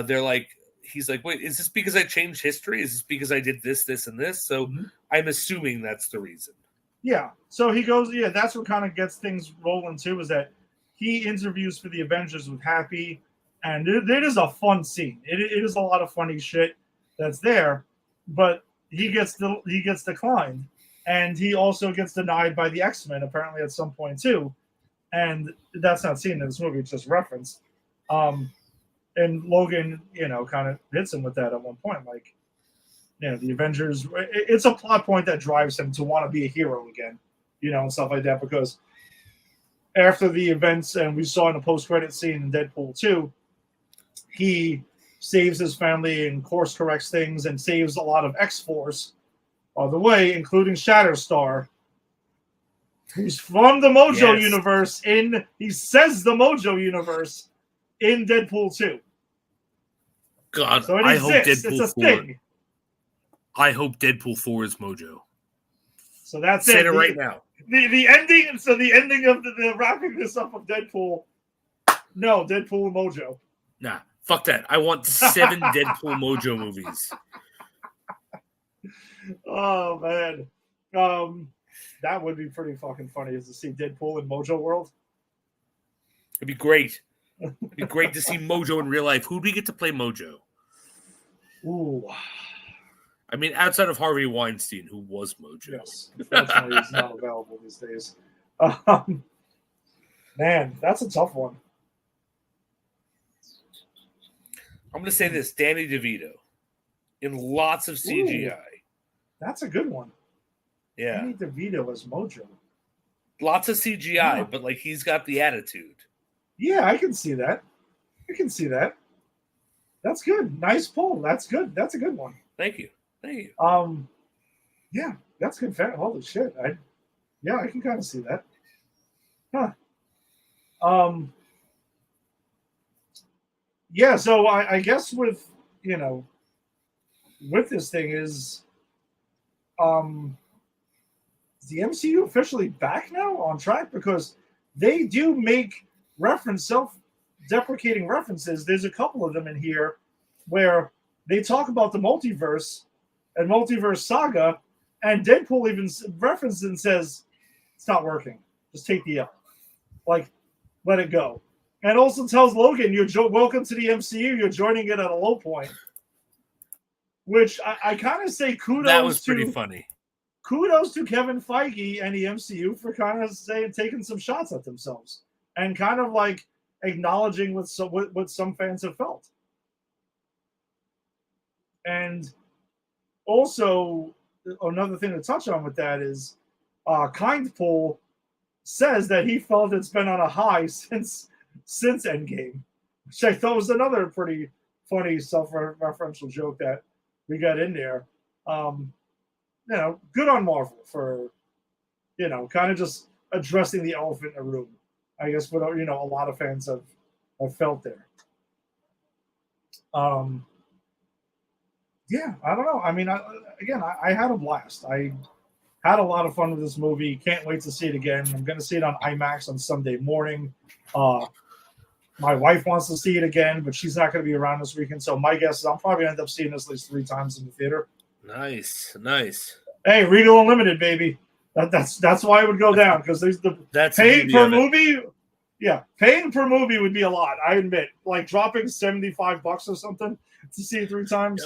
they're like, he's like, wait, is this because I changed history? Is this because I did this, this, and this? So I'm assuming that's the reason. Yeah. So he goes, yeah, that's what kind of gets things rolling too, is that he interviews for the Avengers with Happy, and it is a fun scene. It is a lot of funny shit that's there, but he gets declined, and he also gets denied by the X-Men apparently at some point too, and that's not seen in this movie; it's just referenced. And Logan, kind of hits him with that at one point, like, the Avengers. It's a plot point that drives him to want to be a hero again, and stuff like that. Because after the events, and we saw in a post-credit scene in Deadpool 2, he saves his family and course corrects things and saves a lot of X-Force on the way, including Shatterstar, who's from the Mojo universe. He says the Mojo universe in Deadpool 2. God, so it I exists. hope Deadpool it's a 4. thing. I hope Deadpool 4 is Mojo. So that's Say it right now. The ending. So the ending of the wrapping this up of Deadpool. No, Deadpool and Mojo. Nah, fuck that. I want 7 Deadpool Mojo movies. Oh man, that would be pretty fucking funny, is to see Deadpool in Mojo World. It'd be great. It'd be great to see Mojo in real life. Who'd we get to play Mojo? Ooh. I mean, outside of Harvey Weinstein, who was Mojo. Yes, unfortunately, he's not available these days. Man, that's a tough one. I'm going to say this, Danny DeVito, in lots of CGI. Ooh, that's a good one. Yeah. Danny DeVito as Mojo. Lots of CGI, but like he's got the attitude. Yeah, I can see that. That's good. Nice pull. That's good. That's a good one. Thank you. Yeah, that's good. Holy shit. I can kind of see that. Huh. Yeah, so I guess with this thing is the MCU officially back now on track, because they do make self-deprecating references. There's a couple of them in here where they talk about the multiverse and multiverse saga, and Deadpool even references and says, it's not working. Just take the L. Like, let it go. And also tells Logan, you're welcome to the MCU. You're joining it at a low point. Which I kind of say kudos to. That was pretty funny. Kudos to Kevin Feige and the MCU for kind of taking some shots at themselves and kind of like acknowledging what some fans have felt. And also, another thing to touch on with that is Kindpool says that he felt it's been on a high since Endgame, which I thought was another pretty funny self-referential joke that we got in there. Good on Marvel for, kind of just addressing the elephant in the room. I guess what a lot of fans have felt there. Yeah, I don't know. I mean, I had a blast. I had a lot of fun with this movie. Can't wait to see it again. I'm going to see it on IMAX on Sunday morning. My wife wants to see it again, but she's not going to be around this weekend. So my guess is I'll probably end up seeing this at least 3 times in the theater. Nice. Hey, Regal Unlimited, baby. That's why it would go down, because there's that's paying per movie. Yeah, paying per movie would be a lot. I admit, like dropping $75 or something to see it 3 times.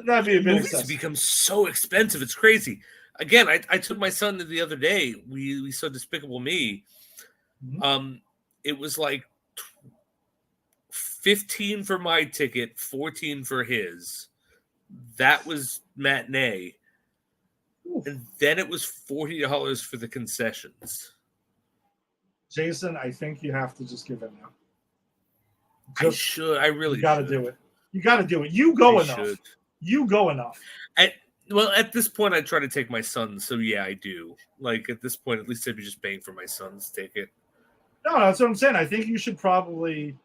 That'd be a bit excessive. Movies become so expensive. It's crazy. Again, I took my son the other day. We saw Despicable Me. Mm-hmm. It was like 15 for my ticket, 14 for his. That was matinee. Oof. And then it was $40 for the concessions. Jason, I think you have to just give in now. I should. I really you gotta do it. You got to do it. You go enough. Should. You go enough. At this point, I try to take my son, so yeah, I do. Like, at this point, at least I'd be just paying for my son's ticket. No, that's what I'm saying. I think you should probably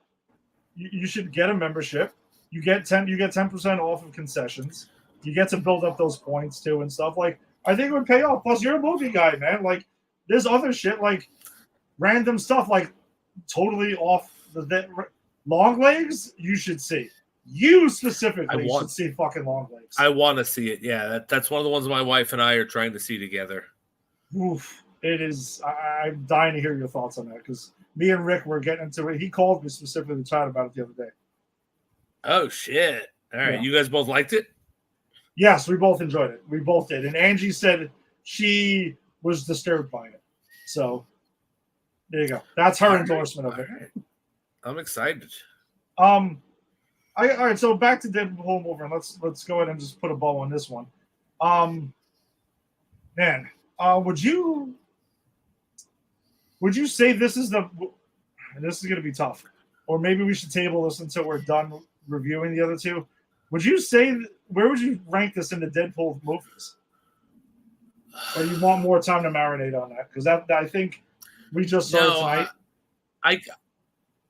you should get a membership You get 10% off of concessions. You get to build up those points too and stuff. Like, I think it would pay off. Plus, you're a movie guy, man. Like, there's other shit, like random stuff, like totally off the long legs. You should see. You specifically should see fucking long legs. I want to see it. Yeah, that's one of the ones my wife and I are trying to see together. Oof, it is. I'm dying to hear your thoughts on that because me and Rick were getting into it. He called me specifically to chat about it the other day. Oh shit! All right, you guys both liked it? Yes, we both enjoyed it. We both did. And Angie said she was disturbed by it. So there you go. That's her endorsement of it. Right. I'm excited. All right, so back to Deadpool Wolverine. Let's go ahead and just put a bow on this one. Man, would you say this is going to be tough, or maybe we should table this until we're done reviewing the other two? Would you say, where would you rank this in the Deadpool movies? Or you want more time to marinate on that? Because I think we just saw it tonight.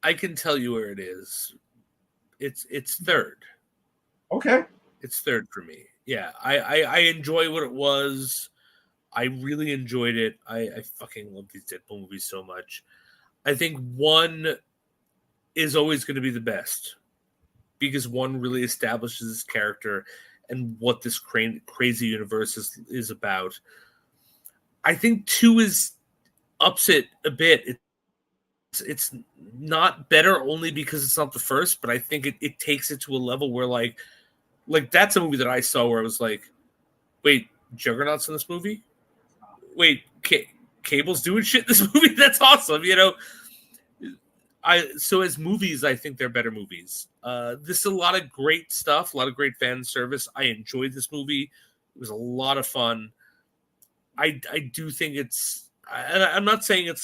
I can tell you where it is. It's third. Okay. It's third for me. Yeah, I enjoy what it was. I really enjoyed it. I fucking love these Deadpool movies so much. I think one is always going to be the best because one really establishes this character and what this crazy universe is about. I think two ups it a bit. It's not better only because it's not the first, but I think it takes it to a level where like that's a movie that I saw where I was like, wait, Juggernaut's in this movie? Wait, Cable's doing shit in this movie? That's awesome, you know? So as movies, I think they're better movies. This is a lot of great stuff, a lot of great fan service. I enjoyed this movie. It was a lot of fun. I do think I'm not saying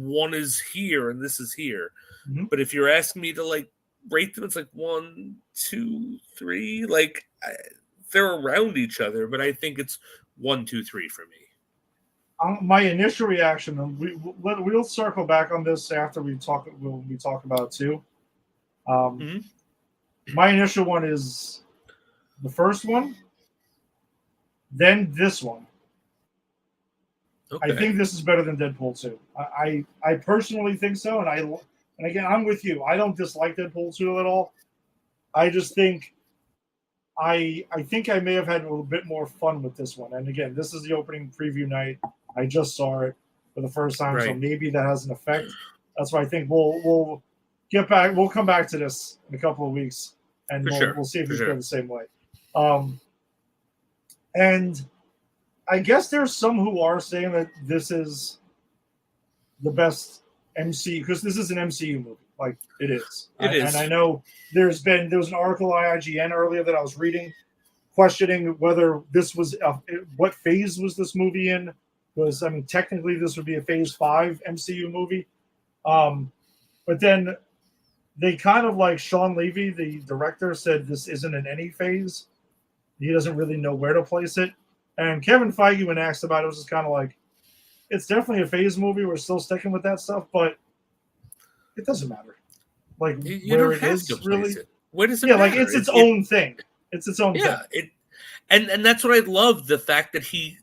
one is here and this is here. Mm-hmm. But if you're asking me to like rate them, it's like 1, 2, 3. Like they're around each other, but I think it's 1, 2, 3 for me. My initial reaction, and we'll circle back on this after we talk about it too. My initial one is the first one, then this one. Okay. I think this is better than Deadpool 2. I personally think so, and again, I'm with you. I don't dislike Deadpool 2 at all. I just think I think I may have had a little bit more fun with this one. And again, this is the opening preview night. I just saw it for the first time, right. So maybe that has an effect. That's why I think we'll get back. We'll come back to this in a couple of weeks, and we'll see if we go the same way. And I guess there's some who are saying that this is the best MCU because this is an MCU movie. Like it is. It is. And I know there was an article on IGN earlier that I was reading questioning whether this was what phase was this movie in. Because, I mean, technically this would be a Phase 5 MCU movie. But then they kind of like Sean Levy, the director, said this isn't in any phase. He doesn't really know where to place it. And Kevin Feige, when asked about it, was just kind of like, it's definitely a phase movie. We're still sticking with that stuff, but it doesn't matter. Like, where it is, really. Where does it matter? Like, it's its own thing. It's its own thing. And that's what I love, the fact that he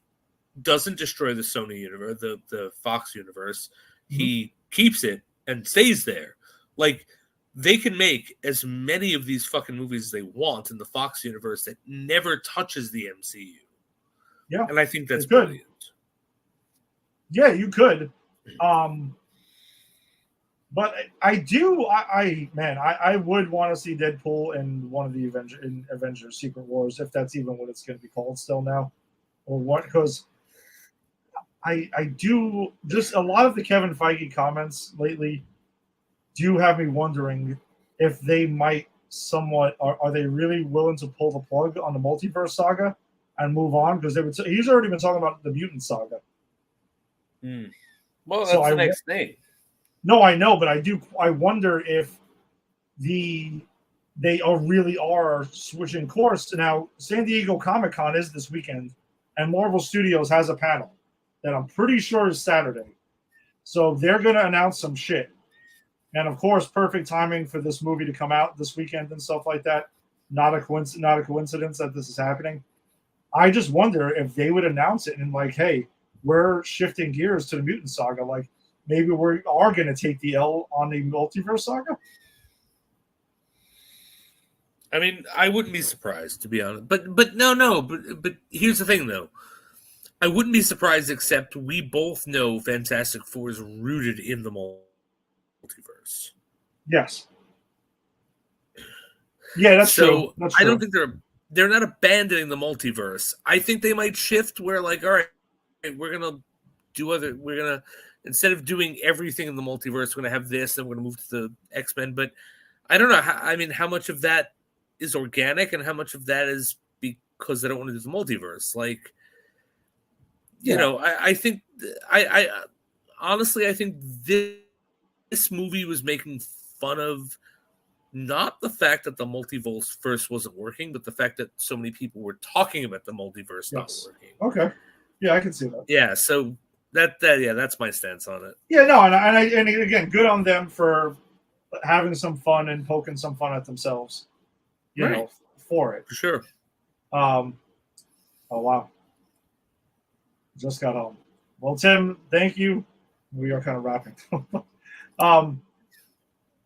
doesn't destroy the Sony universe, the Fox universe. Mm-hmm. He keeps it and stays there. Like, they can make as many of these fucking movies as they want in the Fox universe that never touches the MCU. Yeah. And I think that's brilliant. Yeah, you could. But I would want to see Deadpool in one of the Avengers Secret Wars, if that's even what it's going to be called still now. Or what, because I do just a lot of the Kevin Feige comments lately do have me wondering if they might somewhat are they really willing to pull the plug on the multiverse saga and move on, because he's already been talking about the mutant saga. Well, that's the next thing. No, I know, but I wonder if they really are switching course. Now, San Diego Comic-Con is this weekend, and Marvel Studios has a panel that I'm pretty sure is Saturday. So they're going to announce some shit. And of course, perfect timing for this movie to come out this weekend and stuff like that. Not a coincidence that this is happening. I just wonder if they would announce it and like, hey, we're shifting gears to the Mutant Saga. Like maybe we are going to take the L on the Multiverse Saga. I mean, I wouldn't be surprised, to be honest. But no. But here's the thing, though. I wouldn't be surprised, except we both know Fantastic Four is rooted in the multiverse. Yes. Yeah, that's true. So I don't think they're not abandoning the multiverse. I think they might shift where, like, all right, we're gonna instead of doing everything in the multiverse, we're gonna have this, and we're gonna move to the X-Men. But I don't know. I mean, how much of that is organic, and how much of that is because they don't want to do the multiverse? Like, you know, I think I honestly I think this movie was making fun of not the fact that the multiverse first wasn't working, but the fact that so many people were talking about the multiverse not working. Okay. Yeah, I can see that. Yeah, so that's my stance on it. Yeah, no, and again, good on them for having some fun and poking some fun at themselves, you know, for it. For sure. Oh, wow. Just got home. Well, Tim, thank you. We are kind of wrapping.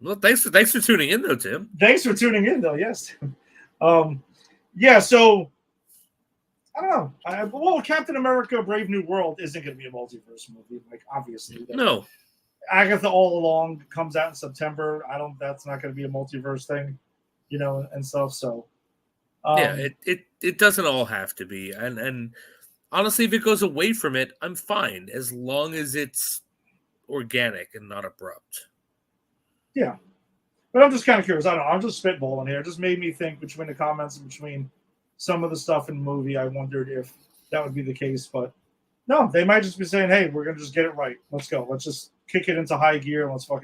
Well, thanks for tuning in, though, Tim. Thanks for tuning in, though. Yes. Yeah. So I don't know. Well, Captain America: Brave New World isn't going to be a multiverse movie, like obviously. No. Agatha All Along comes out in September. That's not going to be a multiverse thing, you know, and stuff. So yeah, it doesn't all have to be, and honestly, if it goes away from it, I'm fine as long as it's organic and not abrupt. Yeah. But I'm just kind of curious. I don't know. I'm just spitballing here. It just made me think between the comments and between some of the stuff in the movie. I wondered if that would be the case. But no, they might just be saying, hey, we're going to just get it right. Let's go. Let's just kick it into high gear and let's fucking